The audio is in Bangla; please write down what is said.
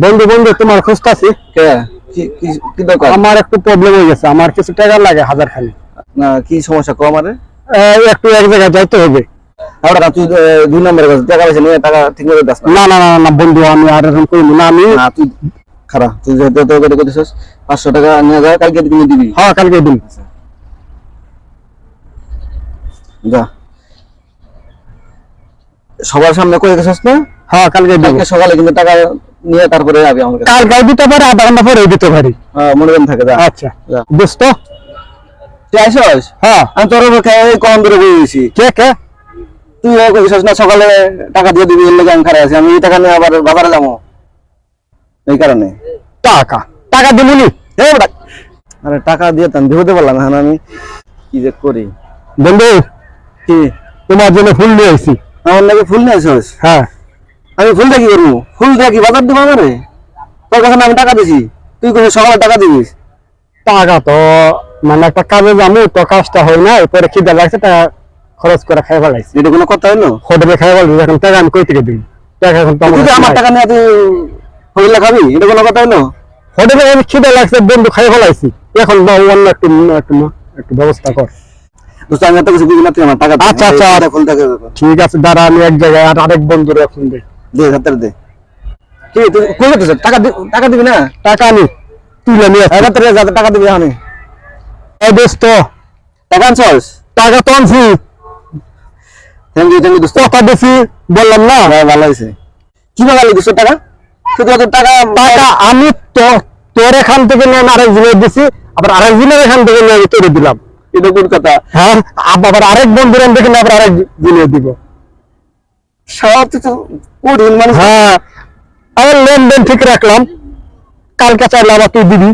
বন্ধু বন্ধু তোমার খুঁজতাছি। কে কি কি কি দরকার? আমার একটু প্রবলেম হয়ে গেছে, আমার কিছু টাকা লাগে 1000 খানি। না কি সমস্যা কো আমারে? একটু এক জায়গায় যাইতে হবে। আর তুই 2 নম্বরে গেছিস, টাকা পয়সা নিয়ে টাকা ঠিক মতো দাস না। না না না না বন্ধু, আমি আর এরকম করিনি না। আমি না তুই খারাপ, তুই যেহেতু তো করে কইছিস 500 টাকা নিয়ে যা, কালকে তুমি দিবি। হ্যাঁ কালকে দিন। যা, সবার সামনে কই গেছিস না? হ্যাঁ কালকে দিব। কালকে সকালে কিন্তু টাকা নিয়ে তারপরে যাবি আমার কাছে। কালকে দিতে পারি, আধা ঘন্টা পরে দিতে পারি। হ্যাঁ মনে রাখতে থাকে। যা আচ্ছা যা। দোস্ত। তুই আইছস? হ্যাঁ। আমি তোর কম দূরে বসেছি। কে কে? তুই কইছিস না সকালে টাকা দিয়ে দিবি, এর লাগি আমি খারাপ আছি। আমি এই টাকা নিয়ে আবার বাজারে যাবো, এই কারণে। টাকা টাকা দিবনি? আরে টাকা দিয়ে তো আমি দিতে পারলাম না, এখন আমি কি যে করি। বন্ধু কি তোমার জন্য ফুল নিয়ে আইছি। আমার নাকি ফুল নিয়ে আসছিস? হ্যাঁ। আমি ফুলটা কি করবো? ফুল দিয়ে কি বাজার দিব আমারে? তোর কাছে না আমি টাকা দিছি, তুই কোনো সকালে টাকা দিবিস? টাকা তো মানে একটা কাজে যাবো তো, কাজটা হয় না, এরপরে খিদে লাগছে, টাকা খরচ করে খাই ফেলাইছি। এটা কোনো কথা হইলো? হোটেলে খাই ফেলাইছি, এখন টাকা আমি কই থেকে দিই? টাকা এখন তো তুই তো আমার টাকা নিয়ে তুই হোটেলে খাবি, এটা কোনো কথা হইলো? হোটেলে আমি খিদে লাগছে, বন্ধু খাই ফেলাইছি, এখন অন্য একটু একটু একটু ব্যবস্থা কর। দোস্ত আমি এত কিছু বুঝি না, তুই আমার টাকা দে। আচ্ছা আচ্ছা ফুল টাকা ঠিক আছে, দাঁড়া আমি এক জায়গায় আর আরেক বন্ধুর এখন দিই। দে, হাতের দে। কি তুই কই যাচ্ছিস? টাকা দিবি না? টাকা নি তুলে নিয়ে আসছি। হাতের যাতে টাকা দিবি আমি। এই দোস্ত, টাকা আনছস? টাকা তো আনছি। থ্যাংক ইউ দোস্ত। কথা বেশি বললাম না। হ্যাঁ ভালো হয়েছে। কি ভালো দোস্ত টাকা? শুধু এত টাকা টাকা আমি তো তোর এখান থেকে নিয়ে আমি আরেকজনের দিছি, আবার আরেকজনের এখান থেকে নিয়ে আমি তোরে দিলাম। এটা কোন কথা? হ্যাঁ, আবার আরেক বন্ধুর এখান থেকে নিয়ে আবার আরেক দিনে দিব। সব তো কঠিন মানুষ। হ্যাঁ, আমার লেনদেন ঠিক রাখলাম, কালকে চাইলে আবার তুই দিবি।